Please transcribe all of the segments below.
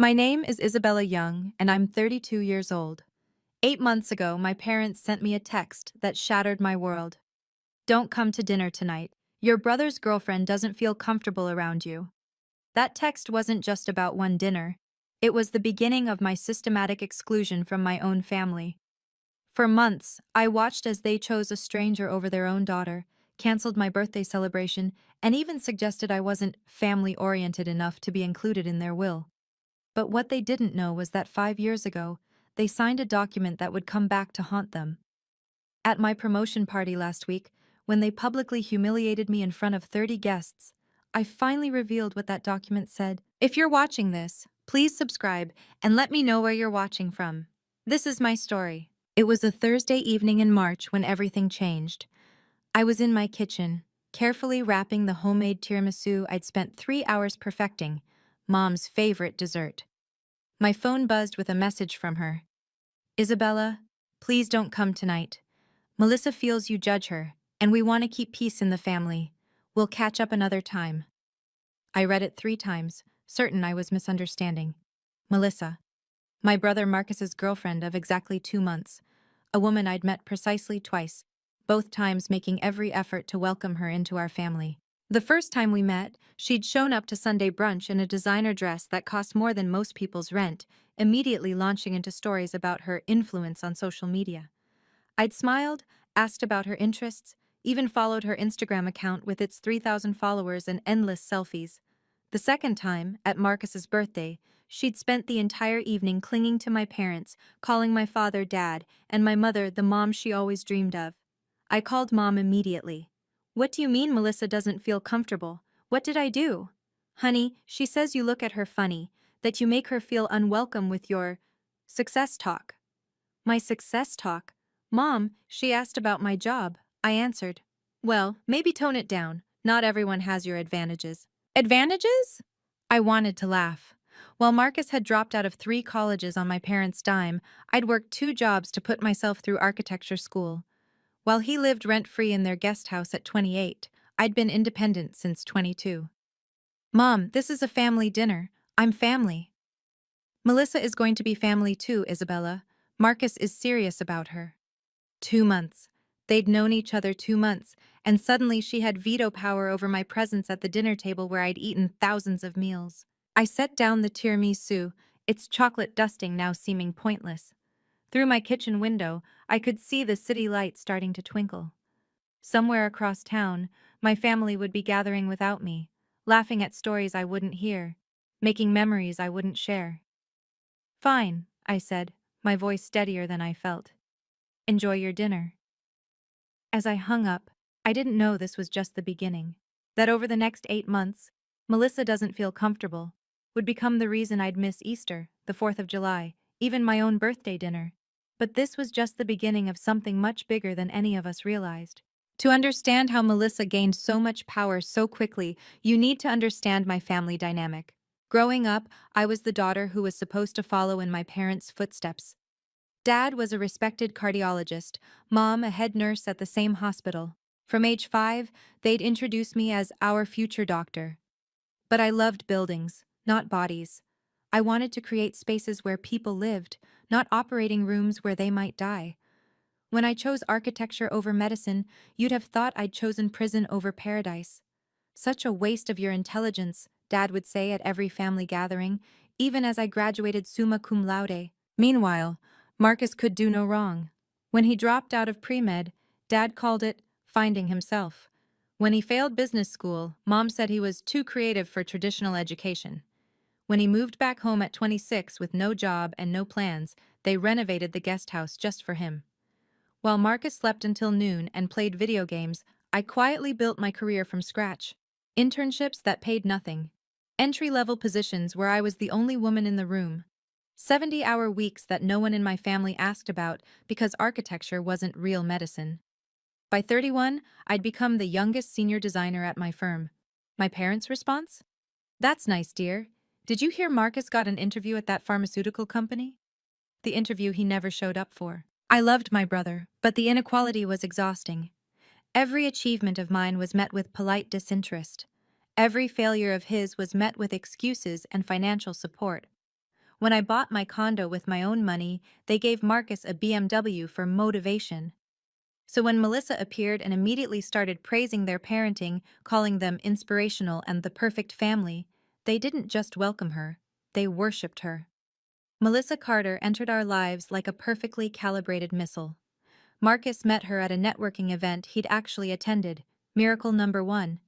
My name is Isabella Young, and I'm 32 years old. 8 months ago, my parents sent me a text that shattered my world. Don't come to dinner tonight. Your brother's girlfriend doesn't feel comfortable around you. That text wasn't just about one dinner. It was the beginning of my systematic exclusion from my own family. For months, I watched as they chose a stranger over their own daughter, canceled my birthday celebration, and even suggested I wasn't family-oriented enough to be included in their will. But what they didn't know was that 5 years ago, they signed a document that would come back to haunt them. At my promotion party last week, when they publicly humiliated me in front of 30 guests, I finally revealed what that document said. If you're watching this, please subscribe and let me know where you're watching from. This is my story. It was a Thursday evening in March when everything changed. I was in my kitchen, carefully wrapping the homemade tiramisu I'd spent 3 hours perfecting, Mom's favorite dessert. My phone buzzed with a message from her. Isabella, please don't come tonight. Melissa feels you judge her, and we want to keep peace in the family. We'll catch up another time. I read it 3 times, certain I was misunderstanding. Melissa, my brother Marcus's girlfriend of exactly 2 months, a woman I'd met precisely twice, both times making every effort to welcome her into our family. The first time we met, she'd shown up to Sunday brunch in a designer dress that cost more than most people's rent, immediately launching into stories about her influence on social media. I'd smiled, asked about her interests, even followed her Instagram account with its 3,000 followers and endless selfies. The second time, at Marcus's birthday, she'd spent the entire evening clinging to my parents, calling my father Dad, and my mother the mom she always dreamed of. I called Mom immediately. What do you mean Melissa doesn't feel comfortable? What did I do? Honey, she says you look at her funny, that you make her feel unwelcome with your success talk. My success talk? Mom, she asked about my job. I answered. Well, maybe tone it down. Not everyone has your advantages. Advantages? I wanted to laugh. While Marcus had dropped out of 3 colleges on my parents' dime, I'd worked 2 jobs to put myself through architecture school. While he lived rent-free in their guest house at 28, I'd been independent since 22. Mom, this is a family dinner. I'm family. Melissa is going to be family too, Isabella. Marcus is serious about her. 2 months. They'd known each other 2 months, and suddenly she had veto power over my presence at the dinner table where I'd eaten thousands of meals. I set down the tiramisu, its chocolate dusting now seeming pointless. Through my kitchen window, I could see the city lights starting to twinkle. Somewhere across town, my family would be gathering without me, laughing at stories I wouldn't hear, making memories I wouldn't share. Fine, I said, my voice steadier than I felt. Enjoy your dinner. As I hung up, I didn't know this was just the beginning. That over the next 8 months, Melissa doesn't feel comfortable would become the reason I'd miss Easter, the 4th of July, even my own birthday dinner. But this was just the beginning of something much bigger than any of us realized. To understand how Melissa gained so much power so quickly, you need to understand my family dynamic. Growing up, I was the daughter who was supposed to follow in my parents' footsteps. Dad was a respected cardiologist, Mom a head nurse at the same hospital. From age 5, they'd introduce me as our future doctor. But I loved buildings, not bodies. I wanted to create spaces where people lived, not operating rooms where they might die. When I chose architecture over medicine, you'd have thought I'd chosen prison over paradise. Such a waste of your intelligence, Dad would say at every family gathering, even as I graduated summa cum laude. Meanwhile, Marcus could do no wrong. When he dropped out of pre-med, Dad called it finding himself. When he failed business school, Mom said he was too creative for traditional education. When he moved back home at 26 with no job and no plans, they renovated the guest house just for him. While Marcus slept until noon and played video games, I quietly built my career from scratch. Internships that paid nothing. Entry-level positions where I was the only woman in the room. 70-hour weeks that no one in my family asked about because architecture wasn't real medicine. By 31, I'd become the youngest senior designer at my firm. My parents' response? That's nice, dear. Did you hear Marcus got an interview at that pharmaceutical company? The interview he never showed up for. I loved my brother, but the inequality was exhausting. Every achievement of mine was met with polite disinterest. Every failure of his was met with excuses and financial support. When I bought my condo with my own money, they gave Marcus a BMW for motivation. So when Melissa appeared and immediately started praising their parenting, calling them inspirational and the perfect family, they didn't just welcome her, they worshipped her. Melissa Carter entered our lives like a perfectly calibrated missile. Marcus met her at a networking event he'd actually attended, Miracle Number One.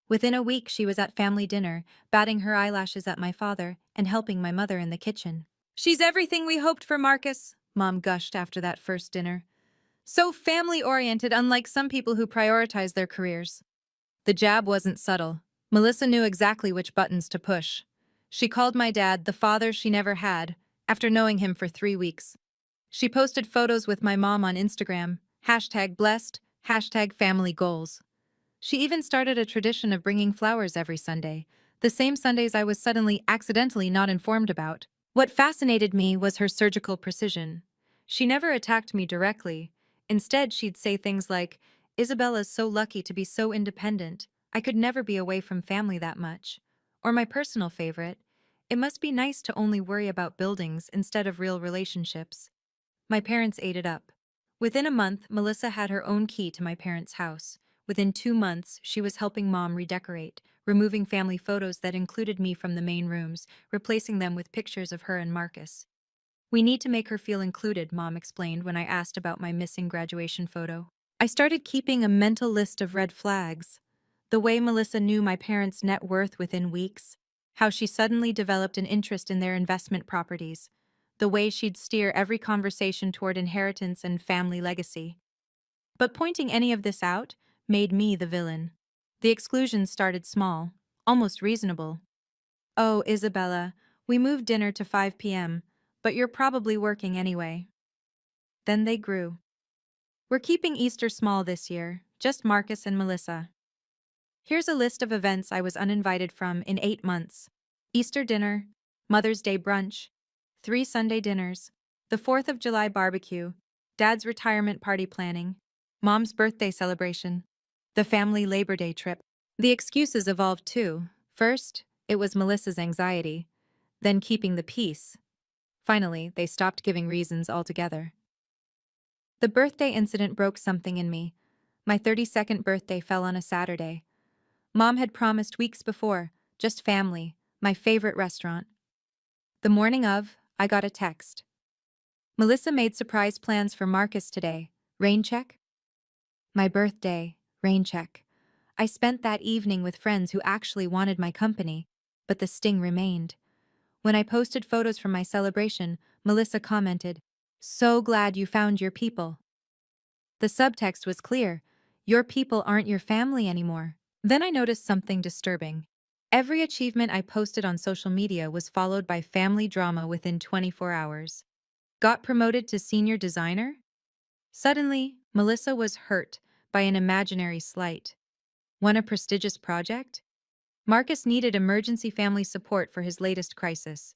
Within a week, she was at family dinner, batting her eyelashes at my father and helping my mother in the kitchen. "She's everything we hoped for, Marcus," Mom gushed after that first dinner. "So family-oriented, unlike some people who prioritize their careers." The jab wasn't subtle. Melissa knew exactly which buttons to push. She called my dad the father she never had, after knowing him for 3 weeks. She posted photos with my mom on Instagram, #blessed, #family goals. She even started a tradition of bringing flowers every Sunday, the same Sundays I was suddenly accidentally not informed about. What fascinated me was her surgical precision. She never attacked me directly. Instead, she'd say things like, "Isabella's so lucky to be so independent. I could never be away from family that much." Or my personal favorite, "It must be nice to only worry about buildings instead of real relationships." My parents ate it up. Within a month, Melissa had her own key to my parents' house. Within 2 months, she was helping Mom redecorate, removing family photos that included me from the main rooms, replacing them with pictures of her and Marcus. "We need to make her feel included," Mom explained when I asked about my missing graduation photo. I started keeping a mental list of red flags. The way Melissa knew my parents' net worth within weeks, how she suddenly developed an interest in their investment properties, the way she'd steer every conversation toward inheritance and family legacy. But pointing any of this out made me the villain. The exclusions started small, almost reasonable. "Oh, Isabella, we moved dinner to 5 p.m., but you're probably working anyway." Then they grew. "We're keeping Easter small this year, just Marcus and Melissa." Here's a list of events I was uninvited from in 8 months. Easter dinner, Mother's Day brunch, 3 Sunday dinners, the 4th of July barbecue, Dad's retirement party planning, Mom's birthday celebration, the family Labor Day trip. The excuses evolved too. First, it was Melissa's anxiety, then keeping the peace. Finally, they stopped giving reasons altogether. The birthday incident broke something in me. My 32nd birthday fell on a Saturday. Mom had promised weeks before, just family, my favorite restaurant. The morning of, I got a text. "Melissa made surprise plans for Marcus today. Rain check?" My birthday, rain check. I spent that evening with friends who actually wanted my company, but the sting remained. When I posted photos from my celebration, Melissa commented, "So glad you found your people." The subtext was clear: your people aren't your family anymore. Then I noticed something disturbing. Every achievement I posted on social media was followed by family drama within 24 hours. Got promoted to senior designer? Suddenly, Melissa was hurt by an imaginary slight. Won a prestigious project? Marcus needed emergency family support for his latest crisis.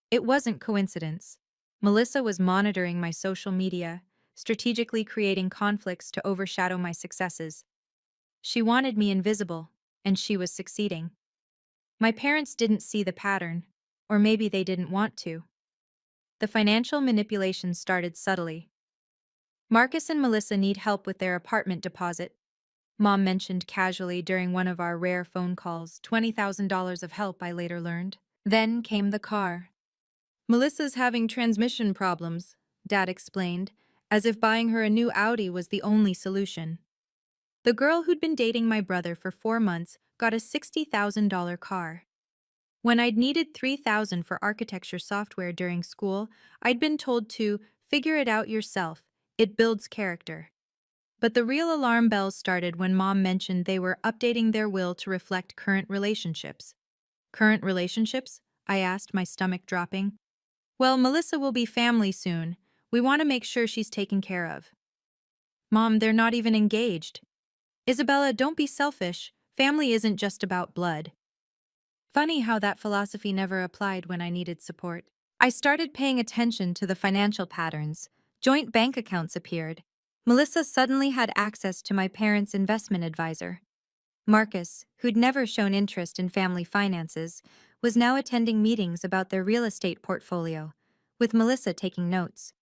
It wasn't coincidence. Melissa was monitoring my social media, strategically creating conflicts to overshadow my successes. She wanted me invisible, and she was succeeding. My parents didn't see the pattern, or maybe they didn't want to. The financial manipulation started subtly. "Marcus and Melissa need help with their apartment deposit," Mom mentioned casually during one of our rare phone calls. $20,000 of help, I later learned. Then came the car. "Melissa's having transmission problems," Dad explained, as if buying her a new Audi was the only solution. The girl who'd been dating my brother for 4 months got a $60,000 car. When I'd needed $3,000 for architecture software during school, I'd been told to figure it out yourself. It builds character. But the real alarm bells started when Mom mentioned they were updating their will to reflect current relationships. "Current relationships?" I asked, my stomach dropping. "Well, Melissa will be family soon. We want to make sure she's taken care of." "Mom, they're not even engaged." "Isabella, don't be selfish. Family isn't just about blood." Funny how that philosophy never applied when I needed support. I started paying attention to the financial patterns. Joint bank accounts appeared. Melissa suddenly had access to my parents' investment advisor. Marcus, who'd never shown interest in family finances, was now attending meetings about their real estate portfolio, with Melissa taking notes.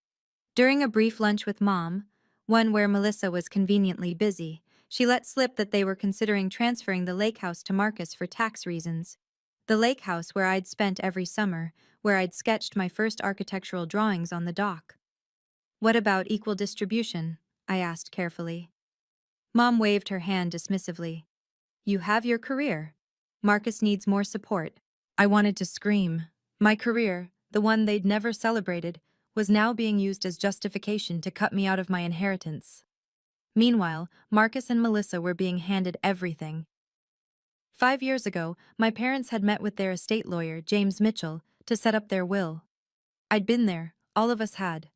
During a brief lunch with Mom, one where Melissa was conveniently busy, she let slip that they were considering transferring the lake house to Marcus for tax reasons. The lake house where I'd spent every summer, where I'd sketched my first architectural drawings on the dock. What about equal distribution? I asked carefully. Mom waved her hand dismissively. You have your career. Marcus needs more support. I wanted to scream. My career, the one they'd never celebrated, was now being used as justification to cut me out of my inheritance. Meanwhile, Marcus and Melissa were being handed everything. 5 years ago, my parents had met with their estate lawyer, James Mitchell, to set up their will. I'd been there, all of us had.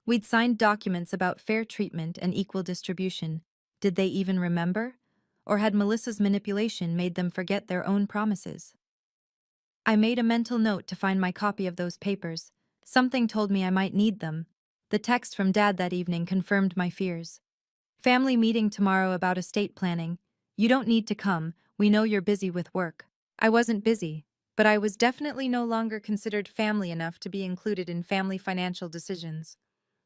We'd signed documents about fair treatment and equal distribution. Did they even remember? Or had Melissa's manipulation made them forget their own promises? I made a mental note to find my copy of those papers. Something told me I might need them. The text from Dad that evening confirmed my fears. Family meeting tomorrow about estate planning. You don't need to come, we know you're busy with work. I wasn't busy, but I was definitely no longer considered family enough to be included in family financial decisions.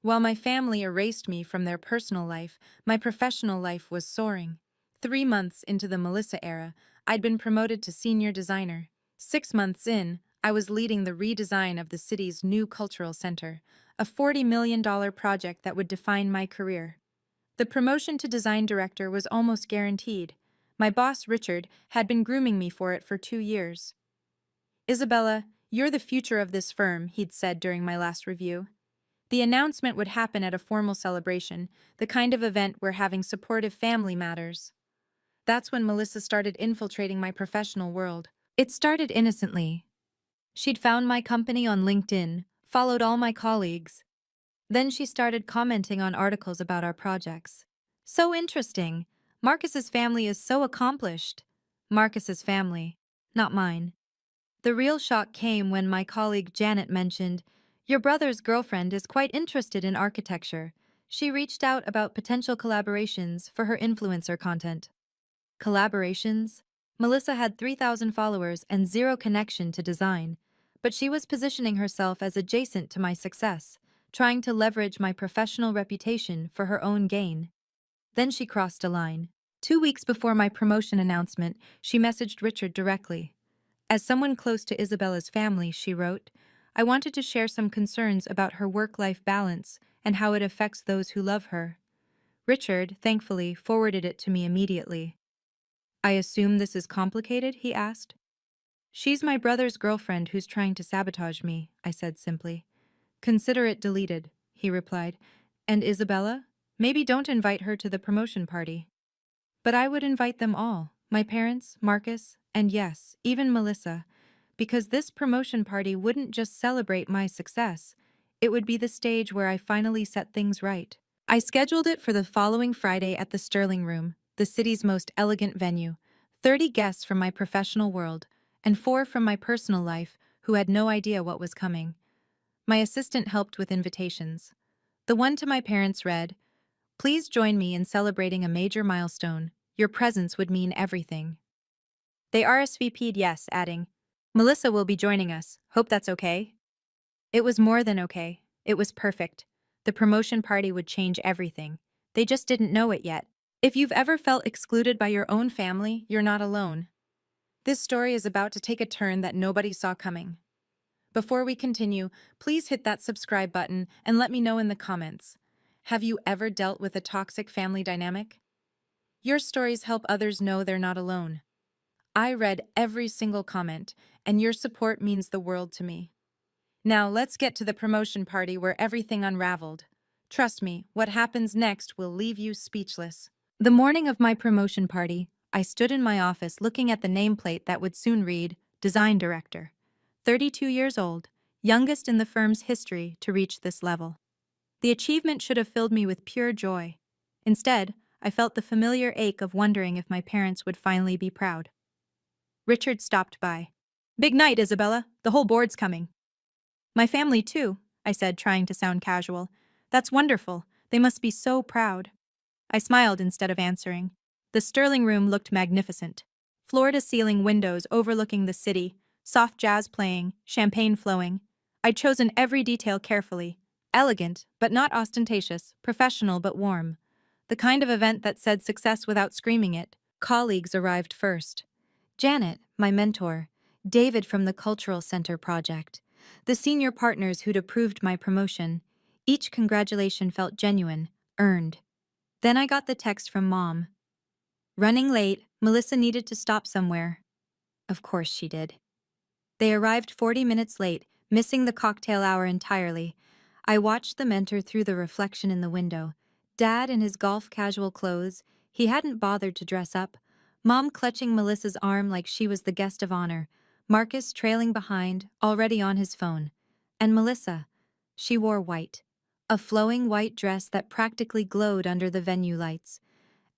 While my family erased me from their personal life, my professional life was soaring. 3 months into the Melissa era, I'd been promoted to senior designer. 6 months in, I was leading the redesign of the city's new cultural center, a $40 million project that would define my career. The promotion to design director was almost guaranteed. My boss, Richard, had been grooming me for it for 2 years. Isabella, you're the future of this firm, he'd said during my last review. The announcement would happen at a formal celebration, the kind of event where having supportive family matters. That's when Melissa started infiltrating my professional world. It started innocently. She'd found my company on LinkedIn, followed all my colleagues. Then she started commenting on articles about our projects. So interesting. Marcus's family is so accomplished. Marcus's family, not mine. The real shock came when my colleague Janet mentioned, your brother's girlfriend is quite interested in architecture. She reached out about potential collaborations for her influencer content. Collaborations? Melissa had 3,000 followers and zero connection to design, but she was positioning herself as adjacent to my success, trying to leverage my professional reputation for her own gain. Then she crossed a line. 2 weeks before my promotion announcement, she messaged Richard directly. As someone close to Isabella's family, she wrote, I wanted to share some concerns about her work-life balance and how it affects those who love her. Richard, thankfully, forwarded it to me immediately. I assume this is complicated, he asked. She's my brother's girlfriend who's trying to sabotage me, I said simply. Consider it deleted, he replied. And Isabella? Maybe don't invite her to the promotion party. But I would invite them all, my parents, Marcus, and yes, even Melissa, because this promotion party wouldn't just celebrate my success, it would be the stage where I finally set things right. I scheduled it for the following Friday at the Sterling Room, the city's most elegant venue. 30 guests from my professional world, and 4 from my personal life who had no idea what was coming. My assistant helped with invitations. The one to my parents read, Please join me in celebrating a major milestone. Your presence would mean everything. They RSVP'd yes, adding, Melissa will be joining us. Hope that's okay? It was more than okay. It was perfect. The promotion party would change everything. They just didn't know it yet. If you've ever felt excluded by your own family, you're not alone. This story is about to take a turn that nobody saw coming. Before we continue, please hit that subscribe button and let me know in the comments. Have you ever dealt with a toxic family dynamic? Your stories help others know they're not alone. I read every single comment, and your support means the world to me. Now let's get to the promotion party where everything unraveled. Trust me, what happens next will leave you speechless. The morning of my promotion party, I stood in my office looking at the nameplate that would soon read, Design Director. 32 years old, youngest in the firm's history to reach this level. The achievement should have filled me with pure joy. Instead, I felt the familiar ache of wondering if my parents would finally be proud. Richard stopped by. Big night, Isabella. The whole board's coming. My family, too, I said, trying to sound casual. That's wonderful. They must be so proud. I smiled instead of answering. The Sterling Room looked magnificent. Floor-to-ceiling windows overlooking the city, Soft jazz playing, champagne flowing. I'd chosen every detail carefully. Elegant, but not ostentatious, professional but warm. The kind of event that said success without screaming it. Colleagues arrived first. Janet, my mentor, David from the Cultural Center project, the senior partners who'd approved my promotion. Each congratulation felt genuine, earned. Then I got the text from Mom. Running late, Melissa needed to stop somewhere. Of course she did. They arrived 40 minutes late, missing the cocktail hour entirely. I watched them enter through the reflection in the window. Dad in his golf casual clothes, he hadn't bothered to dress up. Mom clutching Melissa's arm like she was the guest of honor. Marcus trailing behind, already on his phone. And Melissa, she wore white. A flowing white dress that practically glowed under the venue lights.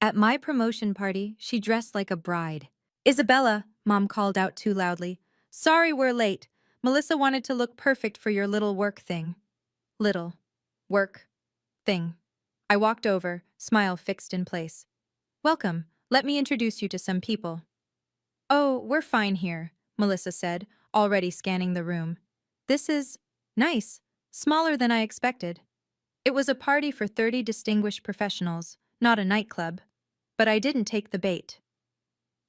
At my promotion party, she dressed like a bride. Isabella, Mom called out too loudly. Sorry we're late. Melissa wanted to look perfect for your little work thing. Little. Work. Thing. I walked over, smile fixed in place. Welcome. Let me introduce you to some people. Oh, we're fine here, Melissa said, already scanning the room. This is nice. Smaller than I expected. It was a party for 30 distinguished professionals, not a nightclub. But I didn't take the bait.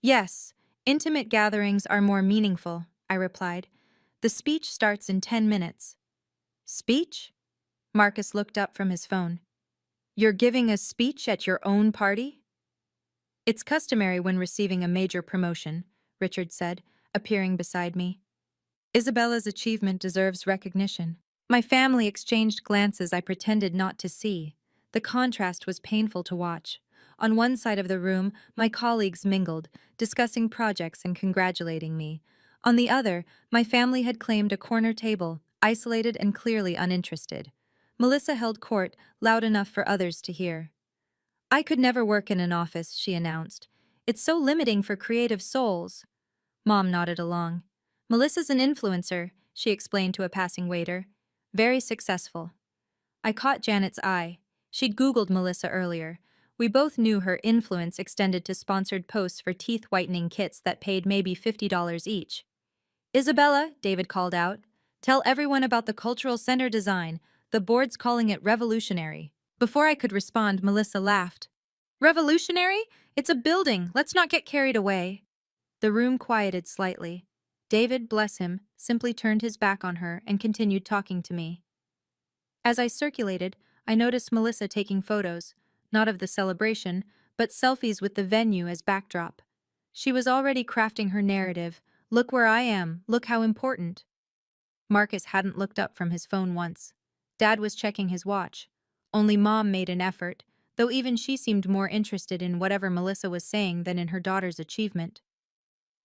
Yes, intimate gatherings are more meaningful, I replied. The speech starts in 10 minutes. Speech? Marcus looked up from his phone. You're giving a speech at your own party? It's customary when receiving a major promotion, Richard said, appearing beside me. Isabella's achievement deserves recognition. My family exchanged glances I pretended not to see. The contrast was painful to watch. On one side of the room, my colleagues mingled, discussing projects and congratulating me. On the other, my family had claimed a corner table, isolated and clearly uninterested. Melissa held court, loud enough for others to hear. I could never work in an office, she announced. It's so limiting for creative souls. Mom nodded along. Melissa's an influencer, she explained to a passing waiter. Very successful. I caught Janet's eye. She'd Googled Melissa earlier. We both knew her influence extended to sponsored posts for teeth whitening kits that paid maybe $50 each. Isabella, David called out, tell everyone about the Cultural Center design. The board's calling it revolutionary. Before I could respond, Melissa laughed. Revolutionary? It's a building. Let's not get carried away. The room quieted slightly. David, bless him, simply turned his back on her and continued talking to me. As I circulated, I noticed Melissa taking photos. Not of the celebration, but selfies with the venue as backdrop. She was already crafting her narrative. Look where I am, look how important. Marcus hadn't looked up from his phone once. Dad was checking his watch. Only Mom made an effort, though even she seemed more interested in whatever Melissa was saying than in her daughter's achievement.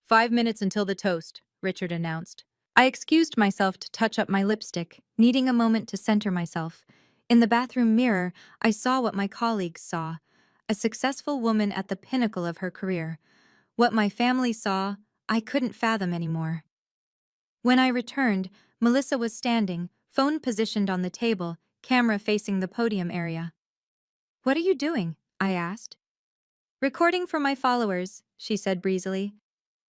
5 minutes until the toast, Richard announced. I excused myself to touch up my lipstick, needing a moment to center myself. In the bathroom mirror, I saw what my colleagues saw, a successful woman at the pinnacle of her career. What my family saw, I couldn't fathom anymore. When I returned, Melissa was standing, phone positioned on the table, camera facing the podium area. What are you doing? I asked. Recording for my followers, she said breezily.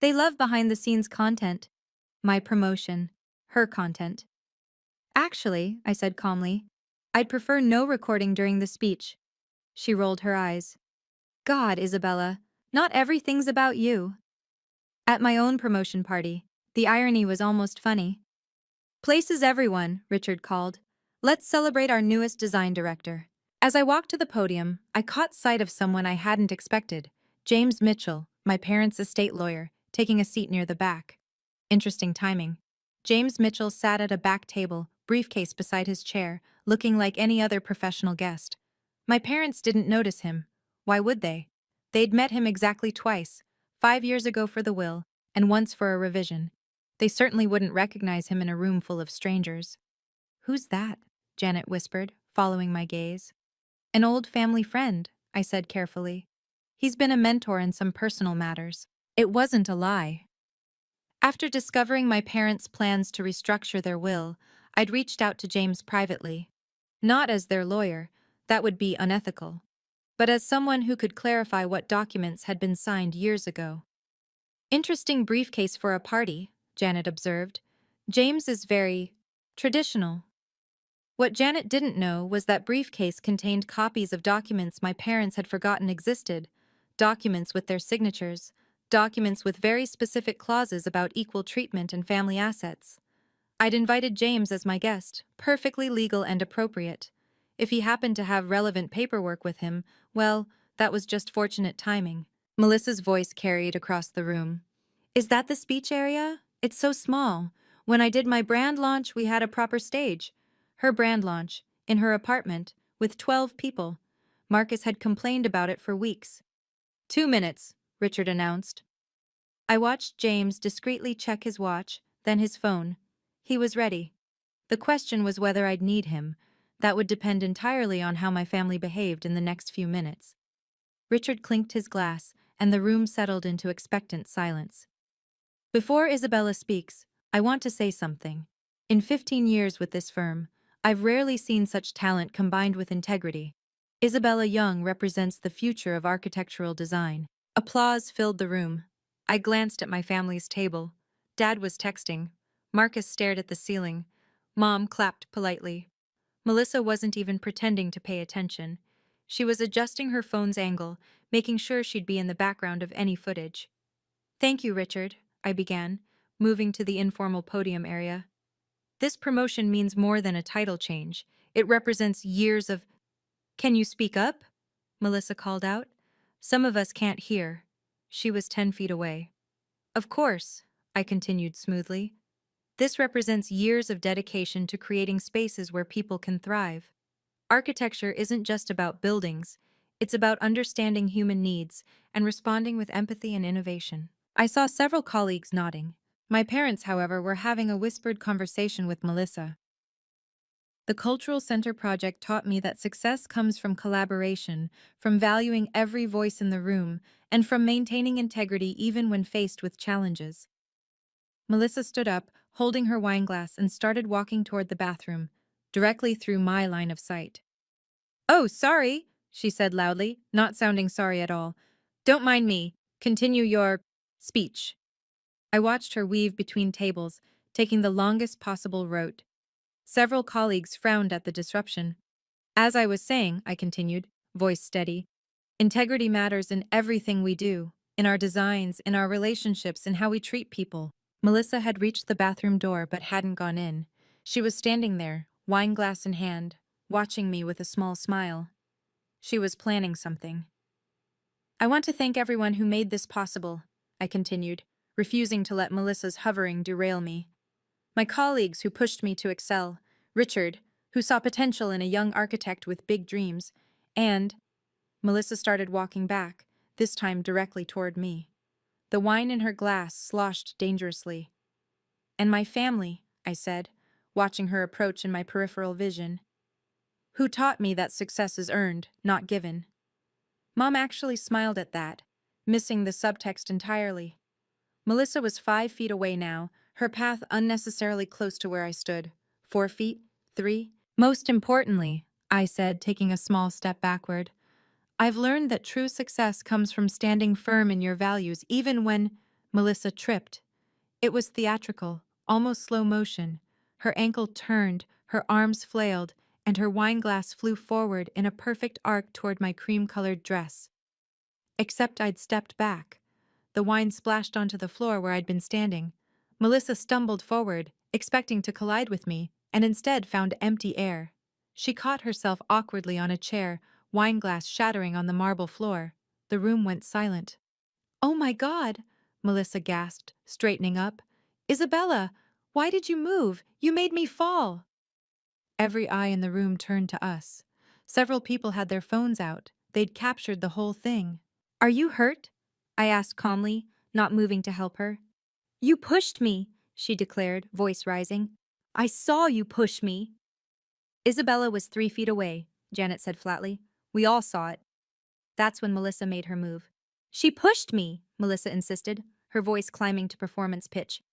They love behind-the-scenes content. My promotion, her content. Actually, I said calmly, I'd prefer no recording during the speech. She rolled her eyes. God, Isabella, not everything's about you. At my own promotion party, the irony was almost funny. Places everyone, Richard called. Let's celebrate our newest design director. As I walked to the podium, I caught sight of someone I hadn't expected. James Mitchell, my parents' estate lawyer, taking a seat near the back. Interesting timing. James Mitchell sat at a back table, briefcase beside his chair, looking like any other professional guest. My parents didn't notice him. Why would they? They'd met him exactly twice, 5 years ago for the will, and once for a revision. They certainly wouldn't recognize him in a room full of strangers. Who's that? Janet whispered, following my gaze. An old family friend, I said carefully. He's been a mentor in some personal matters. It wasn't a lie. After discovering my parents' plans to restructure their will, I'd reached out to James privately. Not as their lawyer, that would be unethical, but as someone who could clarify what documents had been signed years ago. Interesting briefcase for a party, Janet observed. James is very traditional. What Janet didn't know was that briefcase contained copies of documents my parents had forgotten existed, documents with their signatures, documents with very specific clauses about equal treatment and family assets. I'd invited James as my guest, perfectly legal and appropriate. If he happened to have relevant paperwork with him, well, that was just fortunate timing. Melissa's voice carried across the room. Is that the speech area? It's so small. When I did my brand launch, we had a proper stage. Her brand launch, in her apartment, with 12 people. Marcus had complained about it for weeks. 2 minutes, Richard announced. I watched James discreetly check his watch, then his phone. He was ready. The question was whether I'd need him. That would depend entirely on how my family behaved in the next few minutes. Richard clinked his glass, and the room settled into expectant silence. Before Isabella speaks, I want to say something. In 15 years with this firm, I've rarely seen such talent combined with integrity. Isabella Young represents the future of architectural design. Applause filled the room. I glanced at my family's table. Dad was texting. Marcus stared at the ceiling. Mom clapped politely. Melissa wasn't even pretending to pay attention. She was adjusting her phone's angle, making sure she'd be in the background of any footage. Thank you, Richard, I began, moving to the informal podium area. This promotion means more than a title change. It represents years of— Can you speak up? Melissa called out. Some of us can't hear. She was 10 feet away. Of course, I continued smoothly. This represents years of dedication to creating spaces where people can thrive. Architecture isn't just about buildings, it's about understanding human needs and responding with empathy and innovation. I saw several colleagues nodding. My parents, however, were having a whispered conversation with Melissa. The Cultural Center project taught me that success comes from collaboration, from valuing every voice in the room, and from maintaining integrity even when faced with challenges. Melissa stood up, holding her wineglass, and started walking toward the bathroom, directly through my line of sight. Oh, sorry, she said loudly, not sounding sorry at all. Don't mind me. Continue your speech. I watched her weave between tables, taking the longest possible route. Several colleagues frowned at the disruption. As I was saying, I continued, voice steady, integrity matters in everything we do, in our designs, in our relationships, in how we treat people. Melissa had reached the bathroom door but hadn't gone in. She was standing there, wineglass in hand, watching me with a small smile. She was planning something. I want to thank everyone who made this possible, I continued, refusing to let Melissa's hovering derail me. My colleagues who pushed me to excel, Richard, who saw potential in a young architect with big dreams, and— Melissa started walking back, this time directly toward me. The wine in her glass sloshed dangerously. And my family, I said, watching her approach in my peripheral vision. Who taught me that success is earned, not given. Mom actually smiled at that, missing the subtext entirely. Melissa was 5 feet away now, her path unnecessarily close to where I stood. 4 feet? 3? Most importantly, I said, taking a small step backward, I've learned that true success comes from standing firm in your values even when— Melissa tripped. It was theatrical, almost slow motion. Her ankle turned, her arms flailed, and her wineglass flew forward in a perfect arc toward my cream-colored dress. Except I'd stepped back. The wine splashed onto the floor where I'd been standing. Melissa stumbled forward, expecting to collide with me, and instead found empty air. She caught herself awkwardly on a chair, wineglass shattering on the marble floor. The room went silent. Oh my God, Melissa gasped, straightening up. Isabella, why did you move? You made me fall. Every eye in the room turned to us. Several people had their phones out. They'd captured the whole thing. Are you hurt? I asked calmly, not moving to help her. You pushed me, she declared, voice rising. I saw you push me. Isabella was 3 feet away, Janet said flatly. We all saw it. That's when Melissa made her move. She pushed me, Melissa insisted, her voice climbing to performance pitch.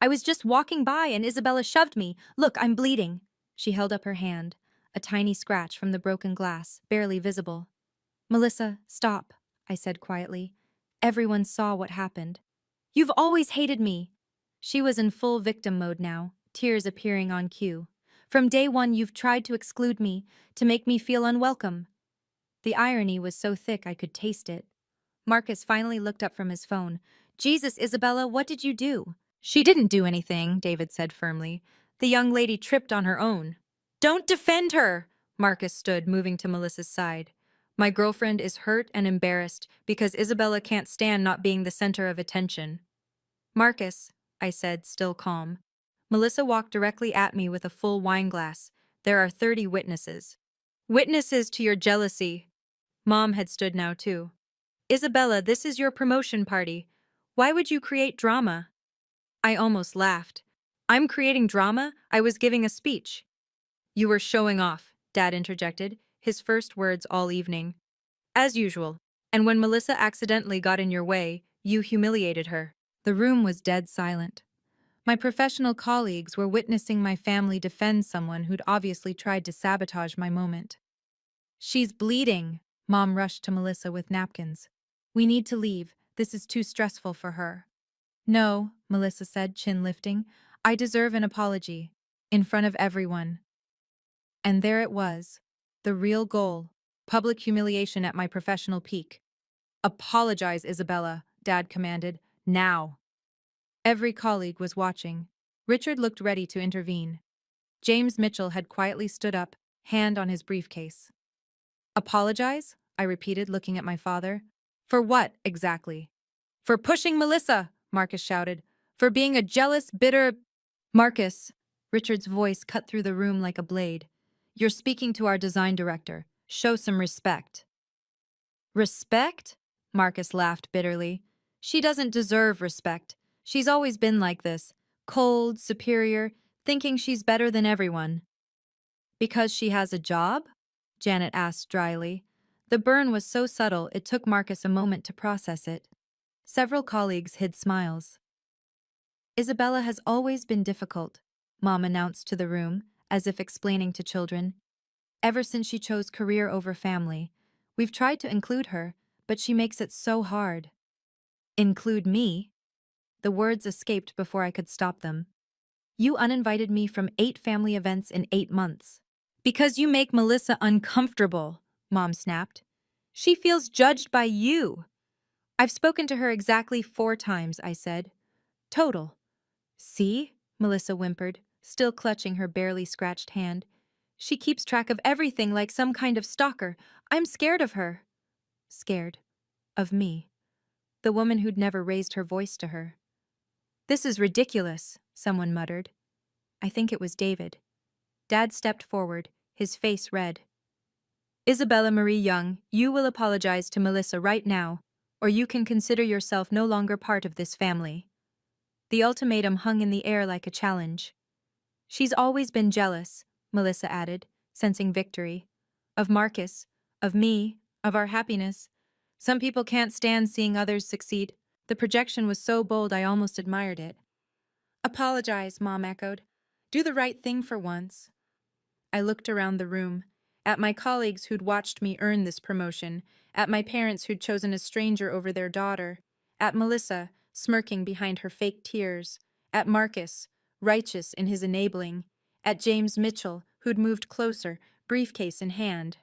I was just walking by and Isabella shoved me. Look, I'm bleeding. She held up her hand, a tiny scratch from the broken glass, barely visible. Melissa, stop, I said quietly. Everyone saw what happened. You've always hated me. She was in full victim mode now, tears appearing on cue. From day one, you've tried to exclude me, to make me feel unwelcome. The irony was so thick I could taste it. Marcus finally looked up from his phone. Jesus, Isabella, what did you do? She didn't do anything, David said firmly. The young lady tripped on her own. Don't defend her! Marcus stood, moving to Melissa's side. My girlfriend is hurt and embarrassed because Isabella can't stand not being the center of attention. Marcus, I said, still calm. Melissa walked directly at me with a full wine glass. There are 30 witnesses. Witnesses to your jealousy. Mom had stood now too. Isabella, this is your promotion party. Why would you create drama? I almost laughed. I'm creating drama? I was giving a speech. You were showing off, Dad interjected, his first words all evening. As usual. And when Melissa accidentally got in your way, you humiliated her. The room was dead silent. My professional colleagues were witnessing my family defend someone who'd obviously tried to sabotage my moment. She's bleeding. Mom rushed to Melissa with napkins. We need to leave. This is too stressful for her. No, Melissa said, chin lifting. I deserve an apology. In front of everyone. And there it was. The real goal. Public humiliation at my professional peak. Apologize, Isabella, Dad commanded. Now. Every colleague was watching. Richard looked ready to intervene. James Mitchell had quietly stood up, hand on his briefcase. Apologize? I repeated, looking at my father. For what, exactly? For pushing Melissa, Marcus shouted. For being a jealous, bitter... Marcus, Richard's voice cut through the room like a blade. You're speaking to our design director. Show some respect. Respect? Marcus laughed bitterly. She doesn't deserve respect. She's always been like this. Cold, superior, thinking she's better than everyone. Because she has a job? Janet asked dryly. The burn was so subtle it took Marcus a moment to process it. Several colleagues hid smiles. Isabella has always been difficult, Mom announced to the room, as if explaining to children. Ever since she chose career over family, we've tried to include her, but she makes it so hard. Include me? The words escaped before I could stop them. You uninvited me from 8 family events in 8 months. Because you make Melissa uncomfortable, Mom snapped. She feels judged by you. I've spoken to her exactly 4 times, I said. Total. See? Melissa whimpered, still clutching her barely scratched hand. She keeps track of everything like some kind of stalker. I'm scared of her. Scared. Of me. The woman who'd never raised her voice to her. This is ridiculous, someone muttered. I think it was David. Dad stepped forward, his face red. Isabella Marie Young, you will apologize to Melissa right now, or you can consider yourself no longer part of this family. The ultimatum hung in the air like a challenge. She's always been jealous, Melissa added, sensing victory. Of Marcus, of me, of our happiness. Some people can't stand seeing others succeed. The projection was so bold I almost admired it. Apologize, Mom echoed. Do the right thing for once. I looked around the room, at my colleagues who'd watched me earn this promotion, at my parents who'd chosen a stranger over their daughter, at Melissa, smirking behind her fake tears, at Marcus, righteous in his enabling, at James Mitchell, who'd moved closer, briefcase in hand.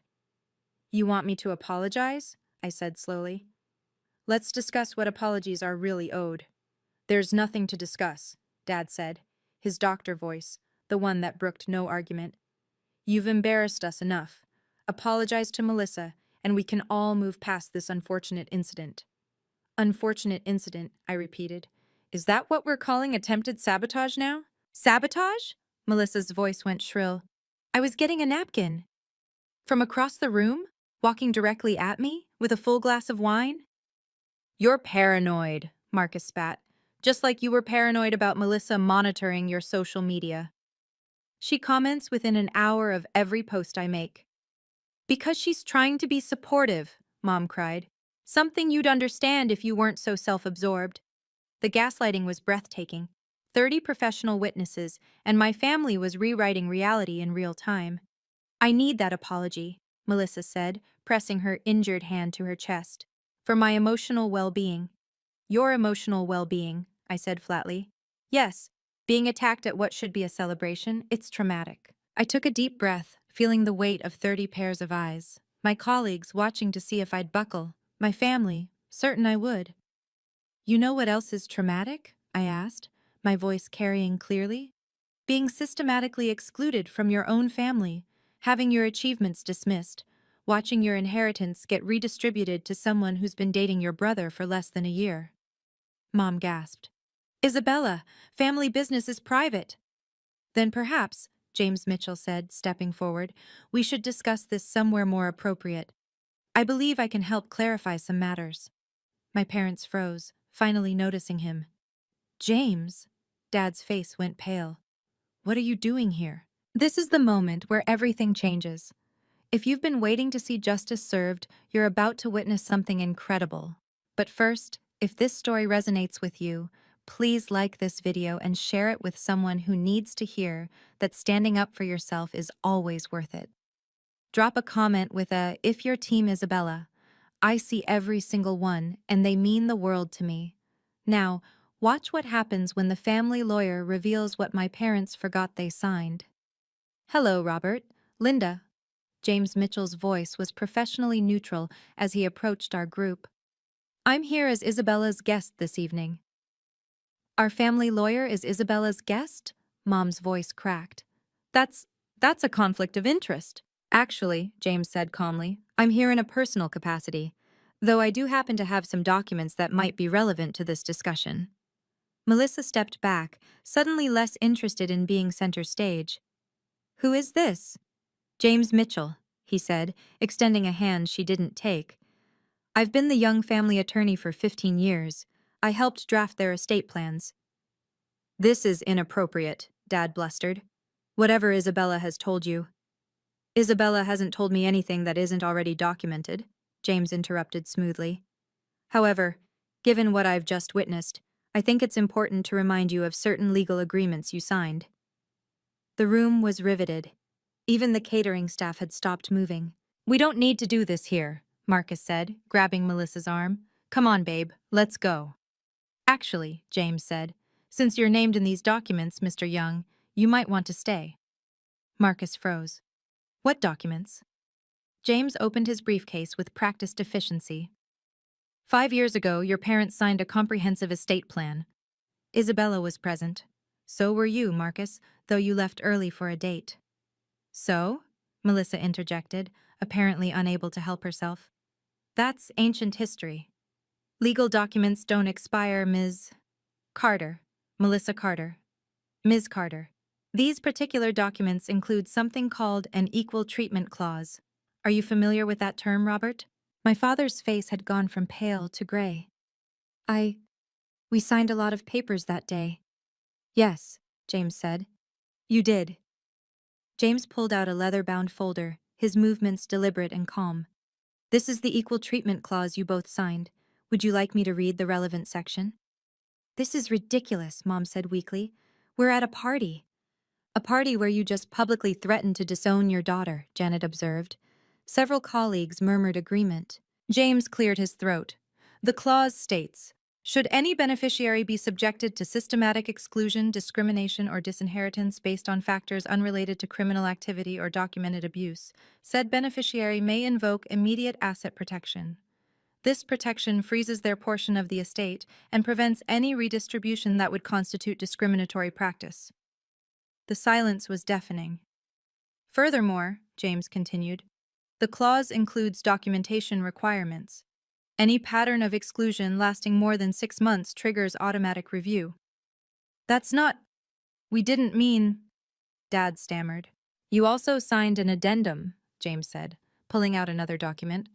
You want me to apologize? I said slowly. Let's discuss what apologies are really owed. There's nothing to discuss, Dad said, his doctor voice, the one that brooked no argument. You've embarrassed us enough. Apologize to Melissa, and we can all move past this unfortunate incident. Unfortunate incident, I repeated. Is that what we're calling attempted sabotage now? Sabotage? Melissa's voice went shrill. I was getting a napkin. From across the room? Walking directly at me? With a full glass of wine? You're paranoid, Marcus spat. Just like you were paranoid about Melissa monitoring your social media. She comments within an hour of every post I make. Because she's trying to be supportive, Mom cried. Something you'd understand if you weren't so self-absorbed. The gaslighting was breathtaking. 30 professional witnesses, and my family was rewriting reality in real time. I need that apology, Melissa said, pressing her injured hand to her chest. For my emotional well-being. Your emotional well-being, I said flatly. Yes, being attacked at what should be a celebration, it's traumatic. I took a deep breath, feeling the weight of 30 pairs of eyes. My colleagues watching to see if I'd buckle. My family, certain I would. You know what else is traumatic? I asked, my voice carrying clearly. Being systematically excluded from your own family, having your achievements dismissed, watching your inheritance get redistributed to someone who's been dating your brother for less than a year. Mom gasped. Isabella, family business is private. Then perhaps, James Mitchell said, stepping forward, we should discuss this somewhere more appropriate. I believe I can help clarify some matters. My parents froze, finally noticing him. James? Dad's face went pale. What are you doing here? This is the moment where everything changes. If you've been waiting to see justice served, you're about to witness something incredible. But first, if this story resonates with you, please like this video and share it with someone who needs to hear that standing up for yourself is always worth it. Drop a comment with a, "If your team Isabella." I see every single one, and they mean the world to me. Now, watch what happens when the family lawyer reveals what my parents forgot they signed. Hello, Robert. Linda. James Mitchell's voice was professionally neutral as he approached our group. I'm here as Isabella's guest this evening. Our family lawyer is Isabella's guest? Mom's voice cracked. That's a conflict of interest. Actually, James said calmly, I'm here in a personal capacity, though I do happen to have some documents that might be relevant to this discussion. Melissa stepped back, suddenly less interested in being center stage. Who is this? James Mitchell, he said, extending a hand she didn't take. I've been the Young family attorney for 15 years. I helped draft their estate plans. This is inappropriate, Dad blustered. Whatever Isabella has told you. Isabella hasn't told me anything that isn't already documented, James interrupted smoothly. However, given what I've just witnessed, I think it's important to remind you of certain legal agreements you signed. The room was riveted. Even the catering staff had stopped moving. We don't need to do this here, Marcus said, grabbing Melissa's arm. Come on, babe, let's go. Actually, James said, since you're named in these documents, Mr. Young, you might want to stay. Marcus froze. What documents? James opened his briefcase with practiced efficiency. 5 years ago, your parents signed a comprehensive estate plan. Isabella was present. So were you, Marcus, though you left early for a date. So? Melissa interjected, apparently unable to help herself. That's ancient history. Legal documents don't expire, Ms. Carter. Melissa Carter. Ms. Carter. These particular documents include something called an equal treatment clause. Are you familiar with that term, Robert? My father's face had gone from pale to gray. We signed a lot of papers that day. Yes, James said. You did. James pulled out a leather-bound folder, his movements deliberate and calm. This is the equal treatment clause you both signed. Would you like me to read the relevant section? This is ridiculous, Mom said weakly. We're at a party. A party where you just publicly threatened to disown your daughter, Janet observed. Several colleagues murmured agreement. James cleared his throat. The clause states, should any beneficiary be subjected to systematic exclusion, discrimination, or disinheritance based on factors unrelated to criminal activity or documented abuse, said beneficiary may invoke immediate asset protection. This protection freezes their portion of the estate and prevents any redistribution that would constitute discriminatory practice. The silence was deafening. Furthermore, James continued, the clause includes documentation requirements. Any pattern of exclusion lasting more than 6 months triggers automatic review. That's not... We didn't mean... Dad stammered. You also signed an addendum, James said, pulling out another document.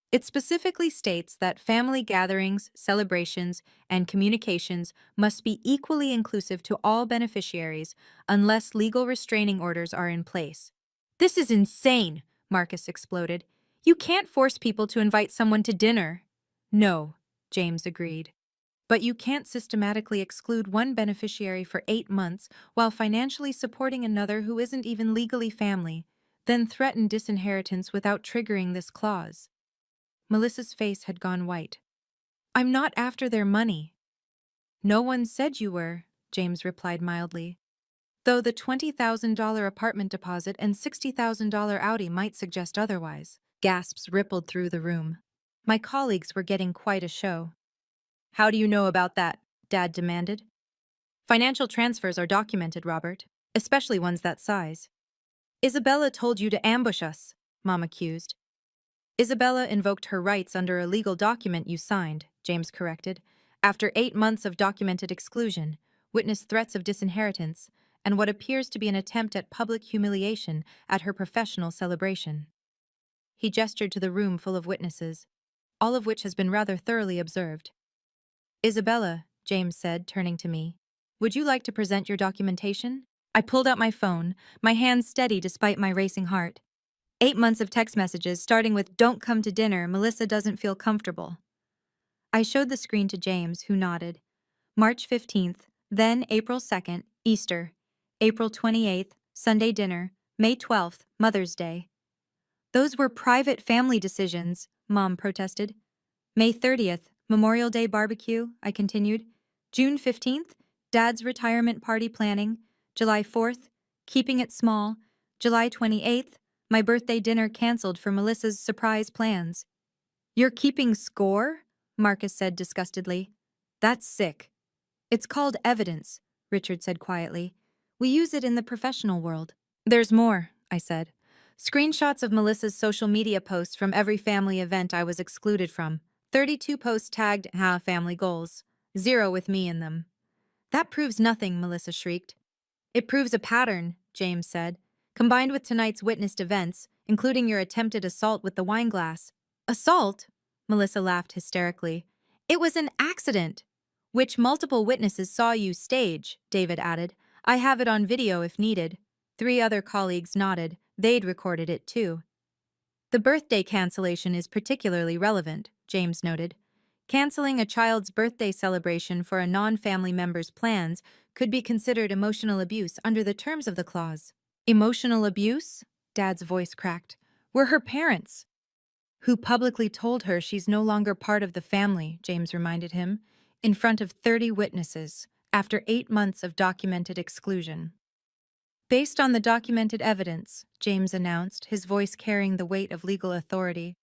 It specifically states that family gatherings, celebrations, and communications must be equally inclusive to all beneficiaries unless legal restraining orders are in place. This is insane, Marcus exploded. You can't force people to invite someone to dinner. No, James agreed. But you can't systematically exclude one beneficiary for 8 months while financially supporting another who isn't even legally family, then threaten disinheritance without triggering this clause. Melissa's face had gone white. I'm not after their money. No one said you were, James replied mildly. Though the $20,000 apartment deposit and $60,000 Audi might suggest otherwise. Gasps rippled through the room. My colleagues were getting quite a show. How do you know about that? Dad demanded. Financial transfers are documented, Robert, especially ones that size. Isabella told you to ambush us, Mom accused. Isabella invoked her rights under a legal document you signed, James corrected, after 8 months of documented exclusion, witnessed threats of disinheritance, and what appears to be an attempt at public humiliation at her professional celebration. He gestured to the room full of witnesses, all of which has been rather thoroughly observed. Isabella, James said, turning to me, would you like to present your documentation? I pulled out my phone, my hands steady despite my racing heart. 8 months of text messages, starting with "Don't come to dinner, Melissa doesn't feel comfortable." I showed the screen to James, who nodded. March 15th, then April 2nd, Easter. April 28th, Sunday dinner. May 12th, Mother's Day. Those were private family decisions, Mom protested. May 30th, Memorial Day barbecue, I continued. June 15th, Dad's retirement party planning. July 4th, keeping it small. July 28th, my birthday dinner canceled for Melissa's surprise plans. You're keeping score? Marcus said disgustedly. That's sick. It's called evidence, Richard said quietly. We use it in the professional world. There's more, I said. Screenshots of Melissa's social media posts from every family event I was excluded from. 32 posts tagged family goals. 0 with me in them. That proves nothing, Melissa shrieked. It proves a pattern, James said, combined with tonight's witnessed events, including your attempted assault with the wine glass. Assault? Melissa laughed hysterically. It was an accident, which multiple witnesses saw you stage, David added. I have it on video if needed. 3 other colleagues nodded. They'd recorded it too. The birthday cancellation is particularly relevant, James noted. Canceling a child's birthday celebration for a non-family member's plans could be considered emotional abuse under the terms of the clause. Emotional abuse? Dad's voice cracked. We're her parents. Who publicly told her she's no longer part of the family, James reminded him, in front of 30 witnesses, after 8 months of documented exclusion. Based on the documented evidence, James announced, his voice carrying the weight of legal authority,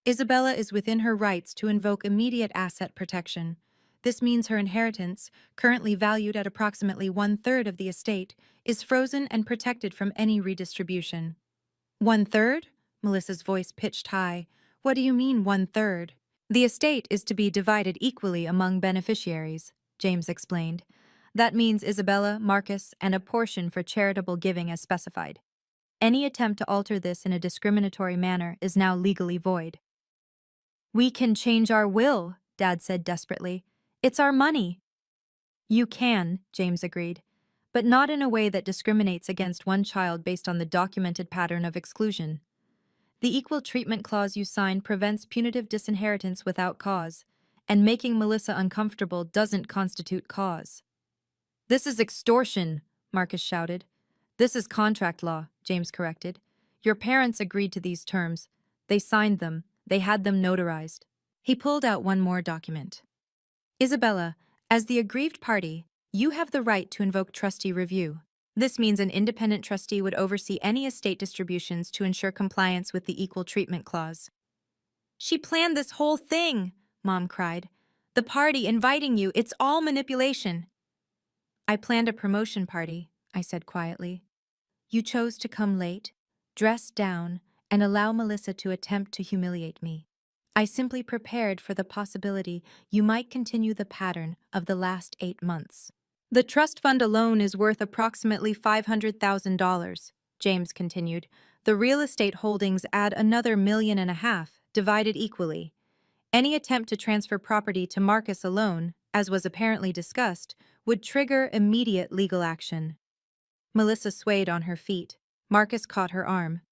Isabella is within her rights to invoke immediate asset protection. This means her inheritance, currently valued at approximately 1/3 of the estate, is frozen and protected from any redistribution. 1/3? Melissa's voice pitched high. What do you mean 1/3? The estate is to be divided equally among beneficiaries, James explained. That means Isabella, Marcus, and a portion for charitable giving as specified. Any attempt to alter this in a discriminatory manner is now legally void. We can change our will, Dad said desperately. It's our money. You can, James agreed, but not in a way that discriminates against one child based on the documented pattern of exclusion. The equal treatment clause you signed prevents punitive disinheritance without cause, and making Melissa uncomfortable doesn't constitute cause. This is extortion, Marcus shouted. This is contract law, James corrected. Your parents agreed to these terms. They signed them. They had them notarized. He pulled out one more document. Isabella, as the aggrieved party, you have the right to invoke trustee review. This means an independent trustee would oversee any estate distributions to ensure compliance with the equal treatment clause. She planned this whole thing, Mom cried. The party inviting you, it's all manipulation. I planned a promotion party, I said quietly. You chose to come late, dress down, and allow Melissa to attempt to humiliate me. I simply prepared for the possibility you might continue the pattern of the last 8 months. The trust fund alone is worth approximately $500,000, James continued. The real estate holdings add another $1.5 million, divided equally. Any attempt to transfer property to Marcus alone, as was apparently discussed, would trigger immediate legal action. Melissa swayed on her feet. Marcus caught her arm.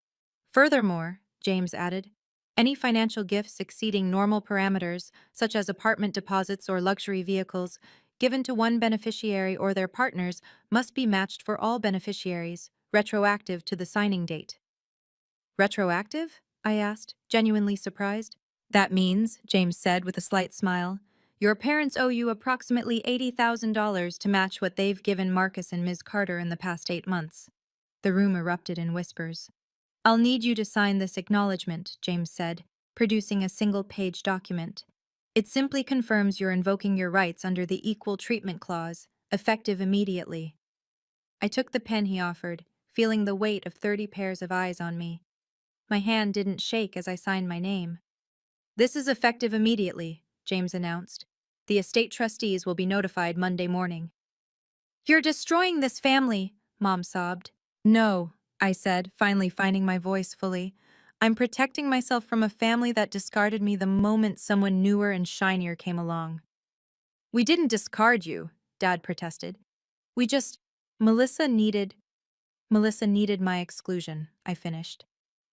Furthermore, James added, any financial gifts exceeding normal parameters, such as apartment deposits or luxury vehicles, given to one beneficiary or their partners, must be matched for all beneficiaries, retroactive to the signing date. Retroactive? I asked, genuinely surprised. That means, James said with a slight smile, Your parents owe you approximately $80,000 to match what they've given Marcus and Ms. Carter in the past 8 months. The room erupted in whispers. I'll need you to sign this acknowledgement, James said, producing a single-page document. It simply confirms you're invoking your rights under the Equal Treatment Clause, effective immediately. I took the pen he offered, feeling the weight of 30 pairs of eyes on me. My hand didn't shake as I signed my name. This is effective immediately, James announced. The estate trustees will be notified Monday morning. You're destroying this family, Mom sobbed. No, I said, finally finding my voice fully. I'm protecting myself from a family that discarded me the moment someone newer and shinier came along. We didn't discard you, Dad protested. We just… Melissa needed my exclusion, I finished.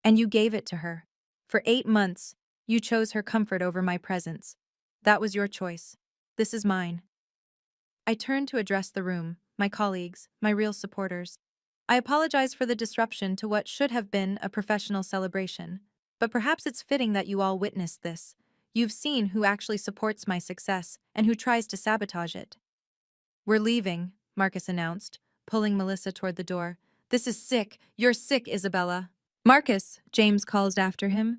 And you gave it to her. For 8 months, you chose her comfort over my presence. That was your choice. This is mine. I turned to address the room, my colleagues, my real supporters. I apologize for the disruption to what should have been a professional celebration. But perhaps it's fitting that you all witnessed this. You've seen who actually supports my success and who tries to sabotage it. We're leaving, Marcus announced, pulling Melissa toward the door. This is sick. You're sick, Isabella. Marcus, James called after him.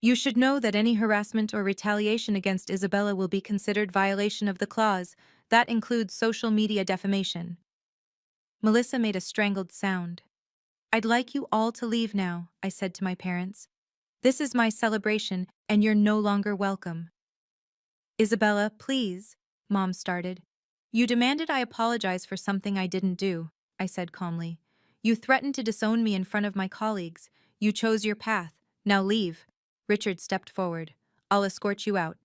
You should know that any harassment or retaliation against Isabella will be considered violation of the clause. That includes social media defamation. Melissa made a strangled sound. I'd like you all to leave now, I said to my parents. This is my celebration, and you're no longer welcome. Isabella, please, Mom started. You demanded I apologize for something I didn't do, I said calmly. You threatened to disown me in front of my colleagues. You chose your path. Now leave. Richard stepped forward. I'll escort you out.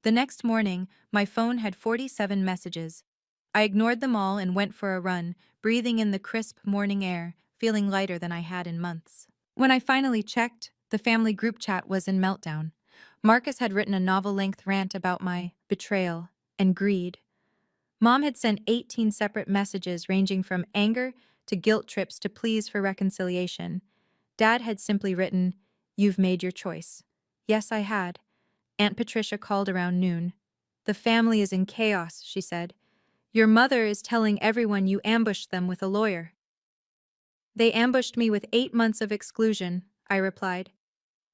The next morning, my phone had 47 messages. I ignored them all and went for a run, breathing in the crisp morning air, feeling lighter than I had in months. When I finally checked, the family group chat was in meltdown. Marcus had written a novel-length rant about my betrayal and greed. Mom had sent 18 separate messages ranging from anger to guilt trips to pleas for reconciliation. Dad had simply written, "You've made your choice." Yes, I had. Aunt Patricia called around noon. The family is in chaos, she said. Your mother is telling everyone you ambushed them with a lawyer. They ambushed me with 8 months of exclusion, I replied.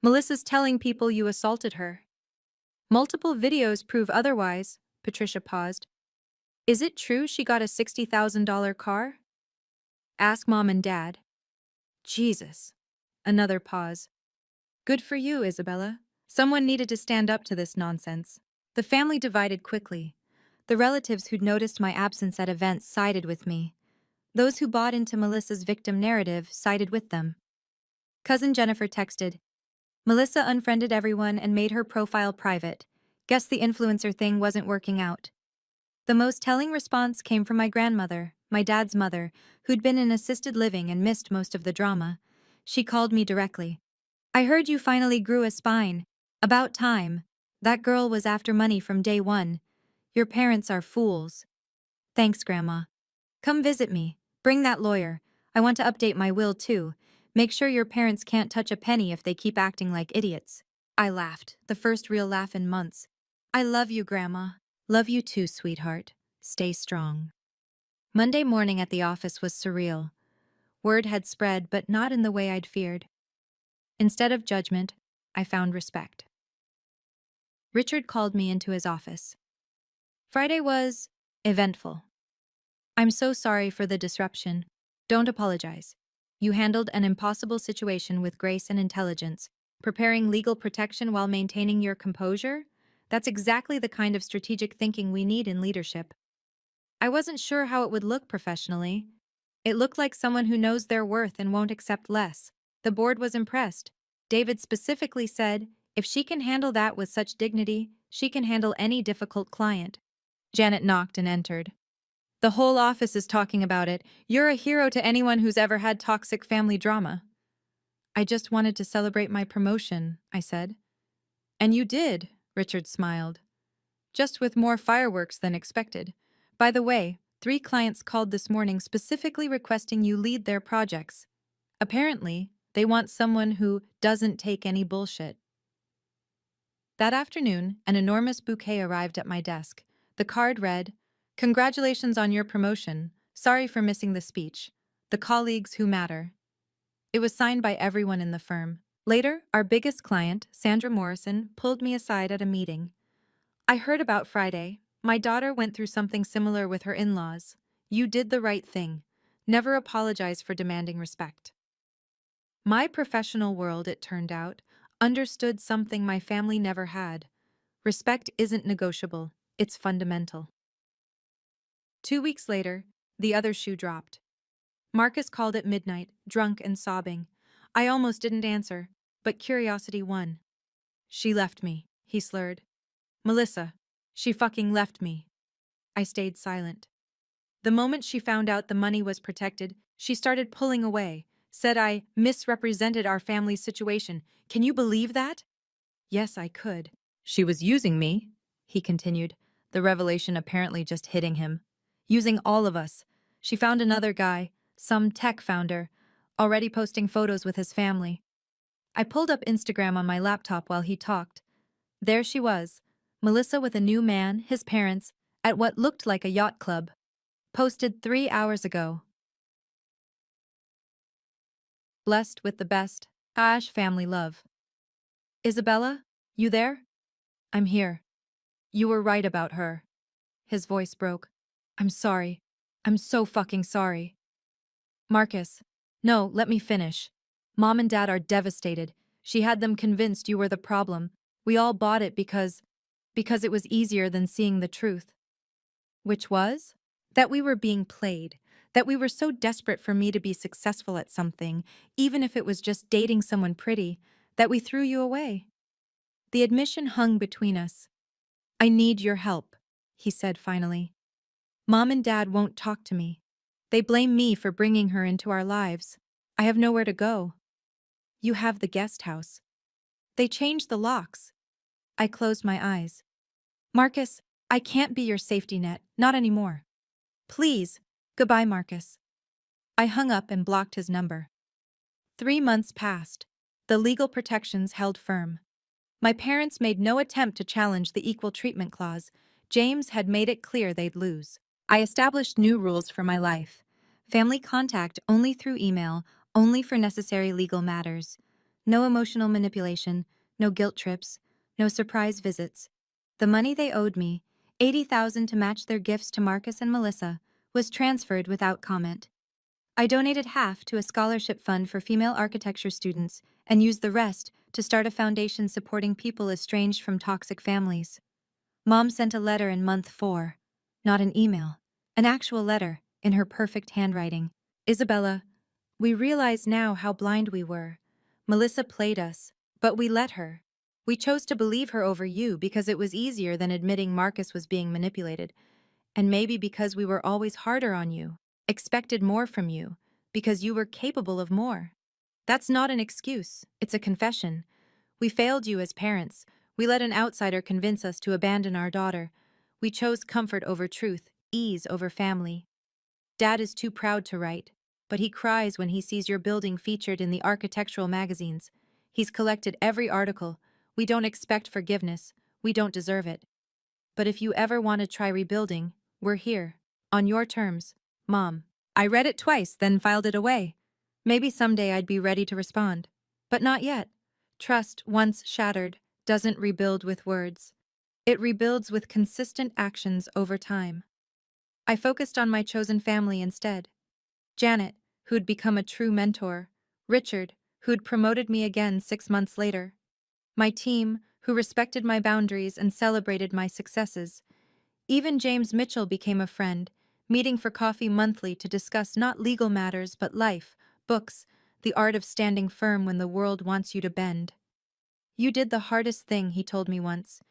Melissa's telling people you assaulted her. Multiple videos prove otherwise, Patricia paused. Is it true she got a $60,000 car? Ask Mom and Dad. Jesus. Another pause. Good for you, Isabella. Someone needed to stand up to this nonsense. The family divided quickly. The relatives who'd noticed my absence at events sided with me. Those who bought into Melissa's victim narrative sided with them. Cousin Jennifer texted, Melissa unfriended everyone and made her profile private. Guess the influencer thing wasn't working out. The most telling response came from my grandmother, my dad's mother, who'd been in assisted living and missed most of the drama. She called me directly. I heard you finally grew a spine. About time. That girl was after money from day one. Your parents are fools. Thanks, Grandma. Come visit me. Bring that lawyer. I want to update my will too. Make sure your parents can't touch a penny if they keep acting like idiots. I laughed, the first real laugh in months. I love you, Grandma. Love you too, sweetheart. Stay strong. Monday morning at the office was surreal. Word had spread, but not in the way I'd feared. Instead of judgment, I found respect. Richard called me into his office. Friday was eventful. I'm so sorry for the disruption. Don't apologize. You handled an impossible situation with grace and intelligence, preparing legal protection while maintaining your composure. That's exactly the kind of strategic thinking we need in leadership. I wasn't sure how it would look professionally. It looked like someone who knows their worth and won't accept less. The board was impressed. David specifically said, if she can handle that with such dignity, she can handle any difficult client. Janet knocked and entered. The whole office is talking about it. You're a hero to anyone who's ever had toxic family drama. I just wanted to celebrate my promotion, I said. And you did, Richard smiled. Just with more fireworks than expected. By the way, 3 clients called this morning specifically requesting you lead their projects. Apparently, they want someone who doesn't take any bullshit. That afternoon, an enormous bouquet arrived at my desk. The card read, "Congratulations on your promotion. Sorry for missing the speech. The colleagues who matter." It was signed by everyone in the firm. Later, our biggest client, Sandra Morrison, pulled me aside at a meeting. "I heard about Friday. My daughter went through something similar with her in-laws. You did the right thing. Never apologize for demanding respect." My professional world, it turned out, understood something my family never had. Respect isn't negotiable, it's fundamental. 2 weeks later, the other shoe dropped. Marcus called at midnight, drunk and sobbing. I almost didn't answer, but curiosity won. "She left me," he slurred. "Melissa, she fucking left me." I stayed silent. The moment she found out the money was protected, she started pulling away, said I misrepresented our family's situation. Can you believe that? Yes, I could. "She was using me," he continued, the revelation apparently just hitting him. "Using all of us. She found another guy, some tech founder, already posting photos with his family." I pulled up Instagram on my laptop while he talked. There she was, Melissa with a new man, his parents, at what looked like a yacht club. Posted 3 hours ago. "Blessed with the best. Ash family love." "Isabella, you there?" "I'm here. You were right about her." His voice broke. "I'm sorry. I'm so fucking sorry." "Marcus, no, let me finish. Mom and Dad are devastated. She had them convinced you were the problem. We all bought it because it was easier than seeing the truth." "Which was?" "That we were being played. That we were so desperate for me to be successful at something, even if it was just dating someone pretty, that we threw you away." The admission hung between us. "I need your help," he said finally. "Mom and Dad won't talk to me. They blame me for bringing her into our lives. I have nowhere to go." "You have the guest house." "They changed the locks." I closed my eyes. "Marcus, I can't be your safety net, not anymore. Please, goodbye, Marcus." I hung up and blocked his number. 3 months passed. The legal protections held firm. My parents made no attempt to challenge the equal treatment clause. James had made it clear they'd lose. I established new rules for my life. Family contact only through email, only for necessary legal matters. No emotional manipulation, no guilt trips, no surprise visits. The money they owed me, $80,000 to match their gifts to Marcus and Melissa, was transferred without comment. I donated half to a scholarship fund for female architecture students and used the rest to start a foundation supporting people estranged from toxic families. Mom sent a letter in month 4. Not an email. An actual letter, in her perfect handwriting. "Isabella, we realize now how blind we were. Melissa played us, but we let her. We chose to believe her over you because it was easier than admitting Marcus was being manipulated. And maybe because we were always harder on you, expected more from you, because you were capable of more. That's not an excuse, it's a confession. We failed you as parents. We let an outsider convince us to abandon our daughter. We chose comfort over truth, ease over family. Dad is too proud to write, but he cries when he sees your building featured in the architectural magazines. He's collected every article. We don't expect forgiveness. We don't deserve it. But if you ever want to try rebuilding, we're here. On your terms, Mom." I read it twice, then filed it away. Maybe someday I'd be ready to respond. But not yet. Trust, once shattered, doesn't rebuild with words. It rebuilds with consistent actions over time. I focused on my chosen family instead. Janet, who'd become a true mentor. Richard, who'd promoted me again 6 months later. My team, who respected my boundaries and celebrated my successes. Even James Mitchell became a friend, meeting for coffee monthly to discuss not legal matters but life, books, the art of standing firm when the world wants you to bend. "You did the hardest thing," he told me once.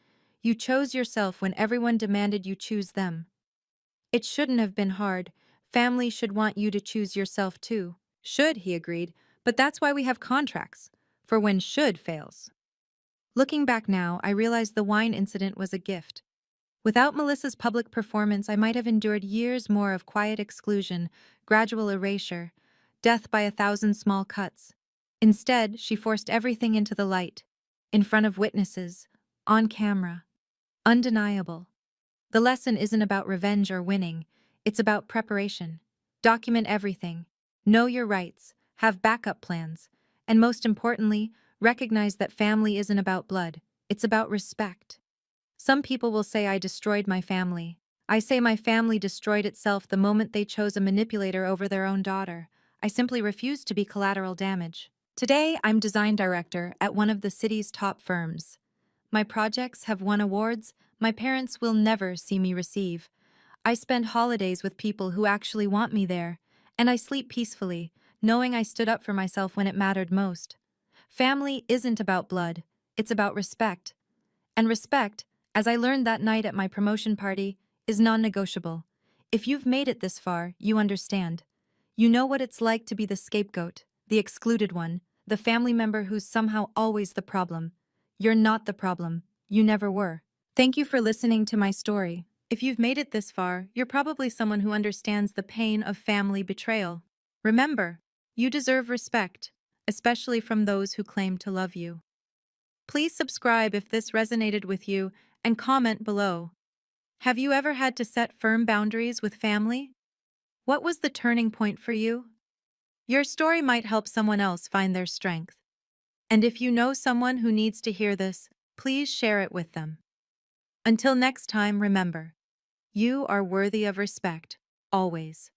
"You chose yourself when everyone demanded you choose them." It shouldn't have been hard. Family should want you to choose yourself too. "Should," he agreed, "but that's why we have contracts, for when should fails." Looking back now, I realize the wine incident was a gift. Without Melissa's public performance, I might have endured years more of quiet exclusion, gradual erasure, death by 1,000 small cuts. Instead, she forced everything into the light, in front of witnesses, On camera. Undeniable. The lesson isn't about revenge or winning, it's about preparation. Document everything. Know your rights, have backup plans, and most importantly, recognize that family isn't about blood, it's about respect. Some people will say I destroyed my family. I say my family destroyed itself the moment they chose a manipulator over their own daughter. I simply refuse to be collateral damage. Today, I'm design director at one of the city's top firms. My projects have won awards my parents will never see me receive. I spend holidays with people who actually want me there, and I sleep peacefully, knowing I stood up for myself when it mattered most. Family isn't about blood, it's about respect. And respect, as I learned that night at my promotion party, is non-negotiable. If you've made it this far, you understand. You know what it's like to be the scapegoat, the excluded one, the family member who's somehow always the problem. You're not the problem. You never were. Thank you for listening to my story. If you've made it this far, you're probably someone who understands the pain of family betrayal. Remember, you deserve respect, especially from those who claim to love you. Please subscribe if this resonated with you and comment below. Have you ever had to set firm boundaries with family? What was the turning point for you? Your story might help someone else find their strength. And if you know someone who needs to hear this, please share it with them. Until next time, remember, you are worthy of respect, always.